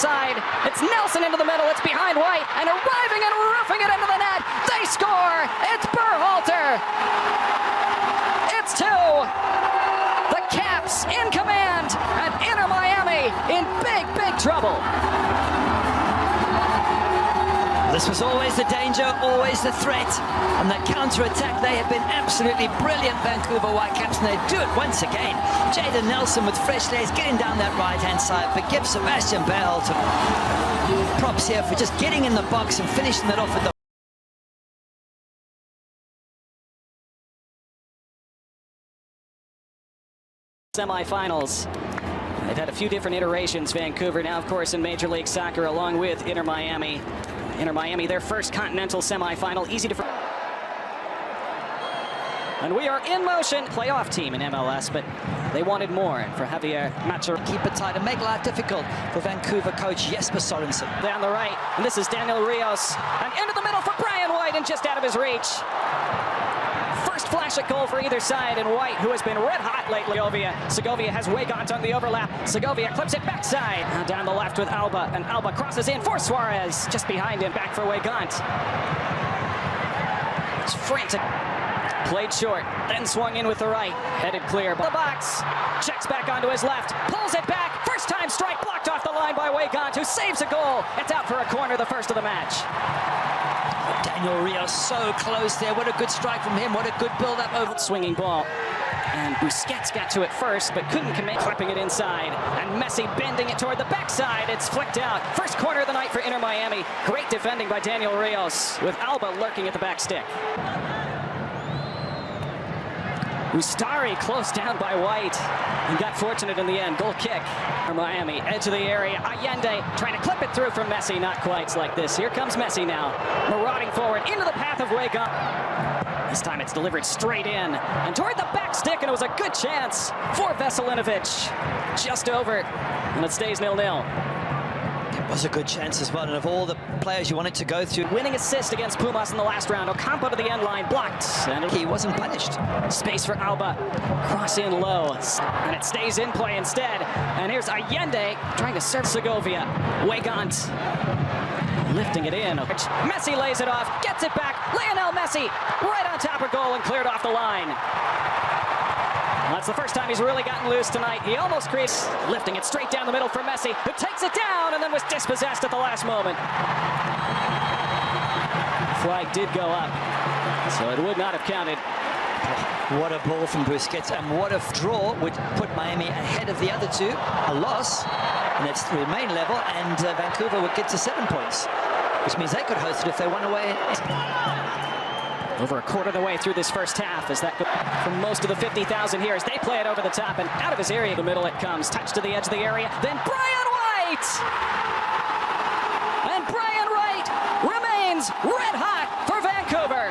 side. It's Nelson into the middle. It's behind White and arriving and roughing it into the net. They score. It's Berhalter. It's 2. The Caps in command and Inter Miami in big, big trouble. This was always the danger, always the threat. On the counter-attack, they have been absolutely brilliant, Vancouver Whitecaps, and they do it once again. Jaden Nelson with fresh legs getting down that right-hand side, but give Sebastian Berhalter props here for just getting in the box and finishing it off with the semi-finals. They've had a few different iterations, Vancouver, now of course in Major League Soccer along with Inter Miami. Inter Miami, their first continental semi-final, easy to... And we are in motion. Playoff team in MLS, but they wanted more for Javier Macher. Keep it tight and make life difficult for Vancouver coach Jesper Sorensen. Down the right, and this is Daniel Rios. And into the middle for Brian White, and just out of his reach. First flash at goal for either side, and White, who has been red hot lately. Segovia has Weygant on the overlap. Segovia clips it backside. Now down the left with Alba, and Alba crosses in for Suarez. Just behind him, back for Weygant. It's frantic. Played short, then swung in with the right. Headed clear. The box. Checks back onto his left. Pulls it back. First time strike blocked off the line by Weygant, who saves a goal. It's out for a corner, the first of the match. Daniel Rios so close there. What a good strike from him. What a good build-up over. Swinging ball. And Busquets got to it first, but couldn't commit. Clipping it inside. And Messi bending it toward the backside. It's flicked out. First corner of the night for Inter Miami. Great defending by Daniel Rios, with Alba lurking at the back stick. Ustari close down by White and got fortunate in the end. Goal kick for Miami. Edge of the area. Allende trying to clip it through from Messi. Not quite like this. Here comes Messi now. Marauding forward into the path of Weygant. This time it's delivered straight in and toward the back stick, and it was a good chance for Veselinovic. Just over, and it stays 0-0. It was a good chance as well, and of all the players you wanted to go through. Winning assist against Pumas in the last round. Ocampo to the end line, blocked. And he wasn't punished. Space for Alba. Cross in low, and it stays in play instead. And here's Allende trying to serve Segovia. Weygant lifting it in. Messi lays it off, gets it back. Lionel Messi right on top of goal and cleared off the line. That's the first time he's really gotten loose tonight. He almost creates, lifting it straight down the middle for Messi, who takes it down and then was dispossessed at the last moment. Flag did go up, so it would not have counted. What a ball from Busquets, and what a draw would put Miami ahead of the other two. A loss, and it's remain level, and Vancouver would get to 7 points, which means they could host it if they won away. Over a quarter of the way through this first half, as that from most of the 50,000 here as they play it over the top and out of his area. The middle it comes, touch to the edge of the area, then Brian White! And Brian White remains red hot for Vancouver.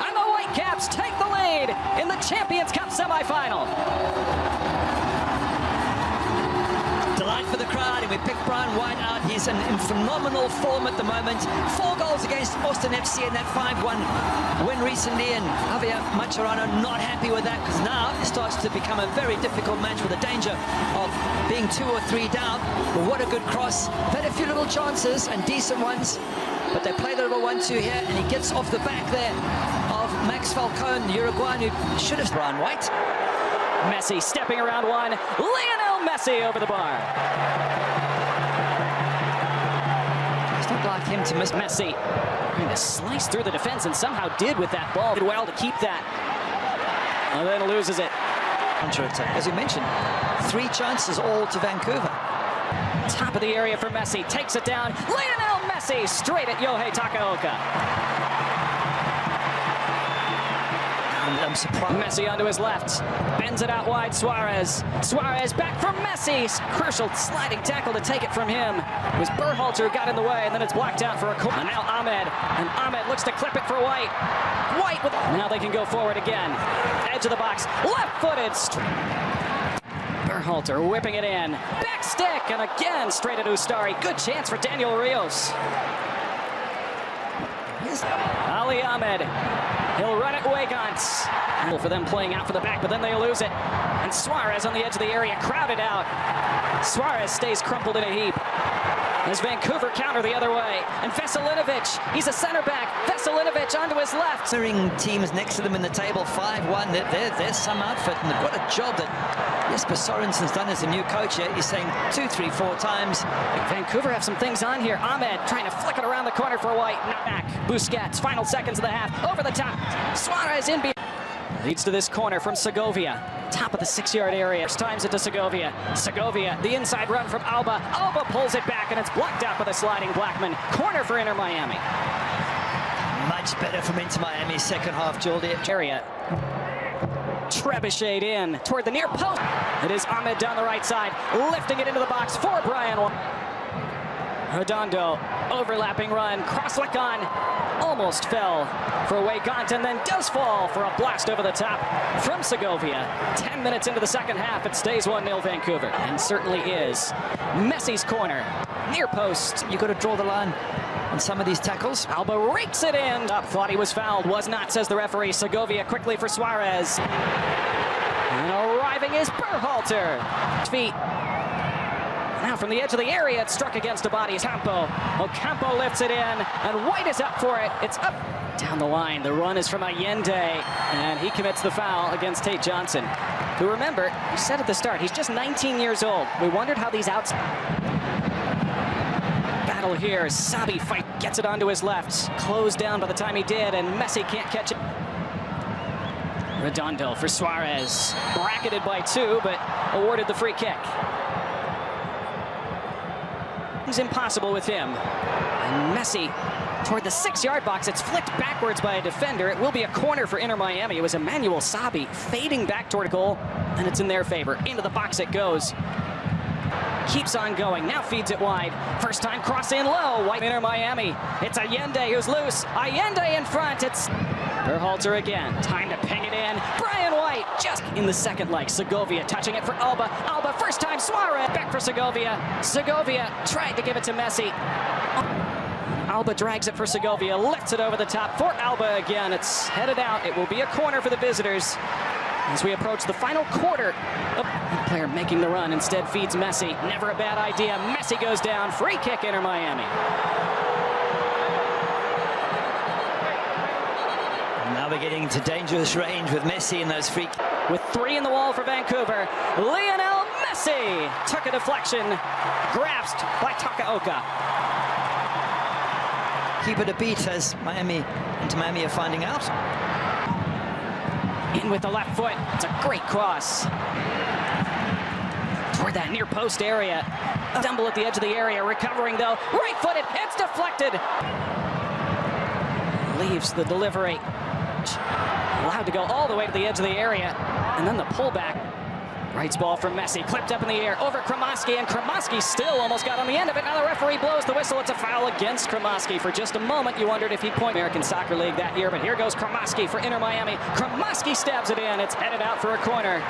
And the Whitecaps take the lead in the Champions Cup semi-final. Delight for the crowd, and we pick Brian White out. He's in phenomenal form at the moment. 4 goals against Austin FC in that 5-1 win recently, and Javier Mascherano not happy with that, because now it starts to become a very difficult match with the danger of being 2 or 3 down. But what a good cross. Had a few little chances and decent ones, but they play the little 1-2 here, and he gets off the back there of Max Falcone, the Uruguayan, who should have... Brian White. Messi stepping around one. Lionel Messi over the bar. It's not like him to miss. Messi trying to slice through the defense, and somehow did with that ball. Did well to keep that. And then loses it. Counter-attack. As you mentioned, 3 chances all to Vancouver. Top of the area for Messi. Takes it down. Lionel Messi straight at Yohei Takaoka. I'm surprised. Messi onto his left, bends it out wide. Suarez back from Messi. Crucial sliding tackle to take it from him. It was Berhalter who got in the way, and then it's blocked out for a corner. Now Ahmed, and Ahmed looks to clip it for White. White with... Now they can go forward again. Edge of the box, left-footed. Berhalter whipping it in. Back stick, and again straight at Ustari. Good chance for Daniel Rios. Ali Ahmed. He'll run it Weygant. For them playing out for the back, but then they lose it. And Suarez on the edge of the area, crowded out. Suarez stays crumpled in a heap. As Vancouver counter the other way. And Veselinovic, he's a center back. Veselinovic onto his left. Teams next to them in the table, 5-1. There's some outfit, and they've got a job that Jesper Sorensen's done as a new coach here. He's saying 2, 3, 4 times. Vancouver have some things on here. Ahmed trying to flick it around the corner for White. Not back. Busquets, final seconds of the half. Over the top. Suarez in. Leads to this corner from Segovia. Top of the 6-yard area. First times it to Segovia. Segovia, the inside run from Alba. Alba pulls it back, and it's blocked out by the sliding Blackman. Corner for Inter Miami. Much better from Inter Miami second half, Jordi. Area. Trebuchet in toward the near post. It is Ahmed down the right side, lifting it into the box for Brian. Redondo, overlapping run, cross-look on, almost fell for Weigant, and then does fall for a blast over the top from Segovia. 10 minutes into the second half, it stays 1-0 Vancouver, and certainly is. Messi's corner, near post. You got to draw the line on some of these tackles. Alba rakes it in. Up, thought he was fouled, was not, says the referee. Segovia quickly for Suarez. And arriving is Berhalter. Feet. Now from the edge of the area, it's struck against a body. Ocampo lifts it in, and White is up for it. It's up down the line. The run is from Allende, and he commits the foul against Tate Johnson, who, remember, we said at the start, he's just 19 years old. We wondered how these outs... Battle here. Sabi fight, gets it onto his left. Closed down by the time he did, and Messi can't catch it. Redondo for Suarez. Bracketed by 2, but awarded the free kick. It's impossible with him. And Messi toward the 6-yard box. It's flicked backwards by a defender. It will be a corner for Inter Miami. It was Emmanuel Sabi fading back toward a goal, and it's in their favor. Into the box it goes. Keeps on going, now feeds it wide. First time cross in low, White Inter Miami. It's Allende who's loose. Allende in front, it's Berhalter again. Time to ping it in. Brian White just in the second leg. Segovia touching it for Alba. Alba, first time Suarez. Back for Segovia. Segovia tried to give it to Messi. Alba drags it for Segovia, lifts it over the top for Alba again. It's headed out. It will be a corner for the visitors. As we approach the final quarter, the player making the run instead feeds Messi. Never a bad idea. Messi goes down. Free kick, Inter Miami. And now we're getting into dangerous range with Messi in those free kicks. With 3 in the wall for Vancouver, Lionel Messi took a deflection, grasped by Takaoka. Keep it a beat as Inter Miami are finding out. In with the left foot. It's a great cross. Toward that near post area. A stumble at the edge of the area. Recovering though. Right-footed. It's deflected. Leaves the delivery. Allowed to go all the way to the edge of the area. And then the pullback. Right's ball from Messi. Clipped up in the air. Over Kremoski. And Kremoski still almost got on the end of it. Now the referee blows the whistle. It's a foul against Kremoski. For just a moment, you wondered if he'd point American Soccer League that year. But here goes Kremoski for Inter Miami. Kremoski stabs it in. It's headed out for a corner.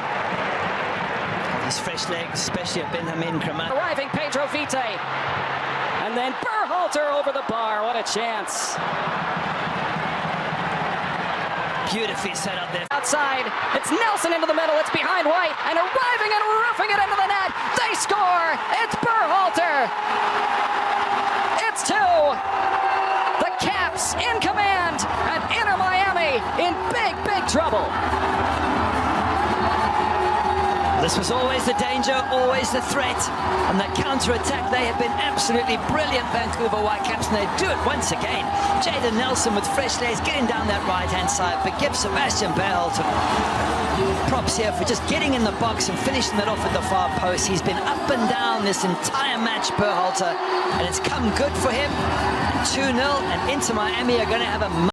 These fresh legs, especially at Benjamin Kremoski. Arriving Pedro Vite. And then Berhalter over the bar. What a chance. Beautifully set up there. Outside, it's Nelson into the middle, it's behind White, and arriving and roughing it into the net. They score! It's Berhalter! It's 2! The Caps in command, and Inter Miami in big, big trouble. This was always the danger, always the threat. And the counter-attack, they have been absolutely brilliant, Vancouver Whitecaps, and they do it once again. Jayden Nelson with fresh legs getting down that right-hand side, but give Sebastian Berhalter props here for just getting in the box and finishing it off at the far post. He's been up and down this entire match, Berhalter, and it's come good for him. 2-0, and Inter Miami are going to have a